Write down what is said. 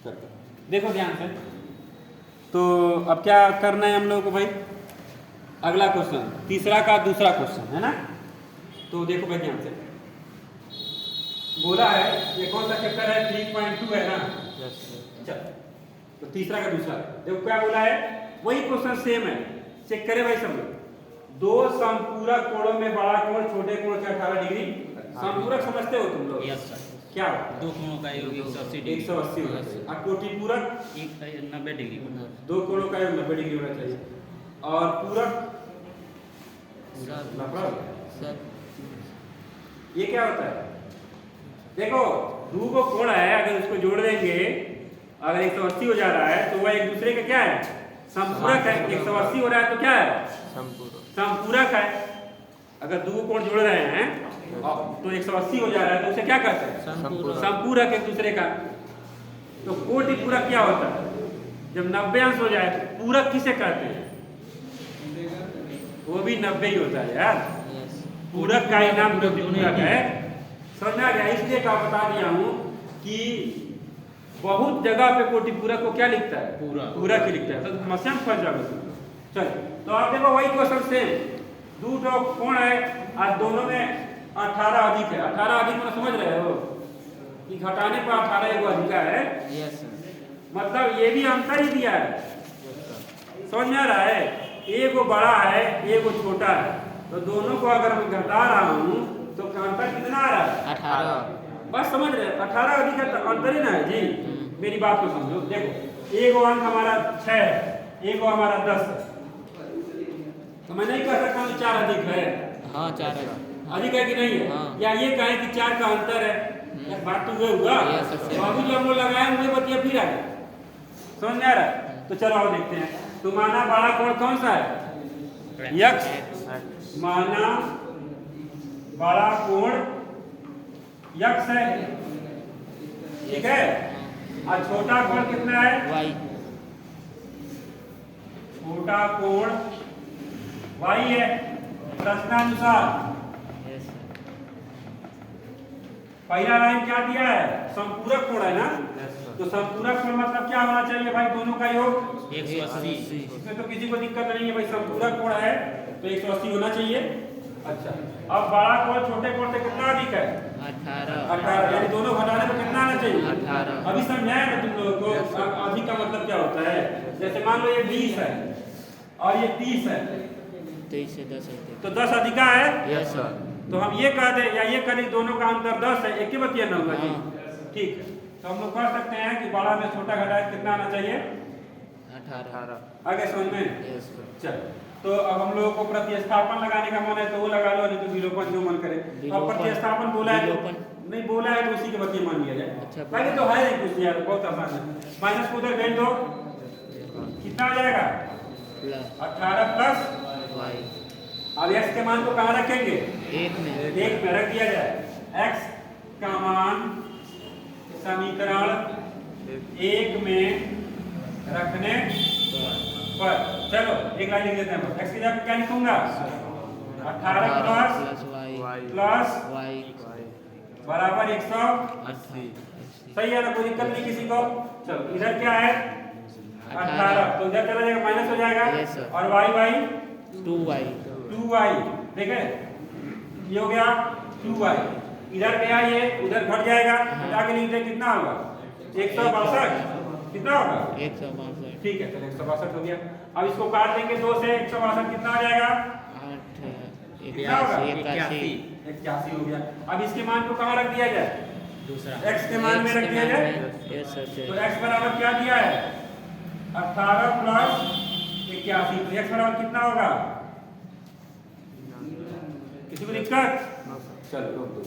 देखो ध्यान से। तो अब क्या करना है हम लोगों को भाई, अगला क्वेश्चन, तीसरा का दूसरा क्वेश्चन है ना। तो देखो भाई ध्यान से, बोला है ये कौन सा चैप्टर है, 3.2 है ना। चल तो तीसरा का दूसरा देखो क्या बोला है, वही क्वेश्चन सेम है, चेक करें भाई सब लोग। दो समपूरक कोणों में बड़ा कोण छोटे कोण से 18 डिग्री, समपूरक समझते हो तुम लोग? Yes sir. क्या दो कोणों का योग 180 डिग्री, 180 होना चाहिए। और कोटिपूरक 90 डिग्री, दो कोणों का योग 90 डिग्री होना चाहिए। और पूरक सर ये क्या होता है, देखो दो को कोण है, अगर उसको जोड़ देंगे, अगर 180 हो जा रहा है तो वह एक दूसरे का क्या है, समपूरक है। 180 हो रहा है तो क्या है, समपूरक है। अगर दो कोण जोड़ रहे हैं तो 180 हो जा रहा है तो उसे क्या कहते हैं, समपूरक एक दूसरे का। तो कोटिपूरक क्या होता है, जब 90 अंश हो जाए तो पूरक किसे कहते हैं, वो भी 90 ही होता है यार। पूरक का ही नाम कोटिपूरक है, समझ में आ गया। इसलिए क्या बता दिया हूं कि बहुत जगह पे कोटिपूरक को क्या लिखता है, पूरक ही लिखता है, तो समस्या में फंस जाओगे। चल तो आप देखो वही क्वेश्चन सेम, दो जो कोण है और दोनों में 18 अधिक है। 18 अधिक मतलब समझ रहे हो कि घटाने पर 18 एगो अधिक है, मतलब ये भी अंतर ही दिया है, समझ में आ रहा है। एगो बड़ा है एगो छोटा है, तो दोनों को अगर मैं घटा रहा हूँ तो अंतर कितना आ रहा है, 18। बस समझ रहे हैं, 18 अधिक है तो अंतर ही ना है जी। मेरी बात को समझो, देखो एगो अंक हमारा 6 है, एगो हमारा 10 है, तो मैं नहीं कह सकता हूँ 4 अधिक है। हाँ 4 है, अधिक है कि नहीं है, हाँ। या ये कहें कि 4 का अंतर है, बात तो हुआ। तो अभी जो हम लोग लगाए हुए बतिया फिर आ गए, समझ में आ रहा है। तो चलो आओ देखते हैं। तो माना बड़ा कोण कौन सा है, यक्ष, माना बड़ा कोण यक्ष है, ठीक है। और छोटा कोण कितना है, वाई। छोटा कोण वाई है प्रश्नानुसार। पहला लाइन क्या दिया है, समपूरक कोण है ना, तो समपूरक कोण मतलब क्या होना चाहिए भाई, दोनों का योग 180। इसमें तो किसी को दिक्कत नहीं है भाई, समपूरक कोण है तो 180 होना चाहिए। अच्छा अब बड़ा कोण छोटे कोण से कितना अधिक है, 18, यानी दोनों घटाने पर कितना आना चाहिए, 18। अभी समझाया ना तुम लोगों को अधिक का मतलब क्या होता है। जैसे मान लो ये 20 है और ये 30 है, 23 से 10 है तो 10 अधिका है, यस सर। तो हम ये कह दें या ये करें दोनों का अंतर 10 है, एक ही बतिया ना होगा जी, ठीक है। तो हम लोग कह सकते हैं कि बड़ा में छोटा घटाए कितना आना चाहिए, 18। आगे समझ में। Yes sir. चल तो अब हम लोगों को प्रतिस्थापन लगाने का मन है तो वो लगा लो, नहीं तो विलोपन जो मन करे। अब प्रतिस्थापन बोला है तो नहीं, बोला है तो उसी के बतिया मान लिया जाए। अच्छा, पहले तो है नहीं कुछ यार, बहुत आसान है। माइनस को उधर भेज दो, कितना आ जाएगा, 18 प्लस वाई। अब x के मान को कहाँ रखेंगे, एक में रख दिया जाए। x का मान समीकरण 1 में रखने पर, चलो एक लाइन लिख देते हैं। x की जगह क्या लिखूंगा, 18 प्लस वाई प्लस वाई बराबर 180। 80। सही है ना, कोई दिक्कत नहीं किसी को। चलो इधर क्या है 18, तो इधर चला जाएगा माइनस हो जाएगा, Yes, sir. और y y 2y 2y, देखे ये हो गया 2y। इधर गया ये, उधर घट जाएगा, घटा के लिखते कितना होगा, 162, कितना होगा 162। ठीक है, चलो 162 हो गया। अब इसको काट देंगे 2 से, 162 कितना आ जाएगा, 81 हो गया। अब इसके मान को कहाँ रख दिया जाए, दूसरा x के मान में रख दिया जाए। Yes sir. तो x बराबर क्या दिया है, 18 प्लस 81, तो x बराबर कितना होगा, किसी को दिक्कत, चलो रोक दो।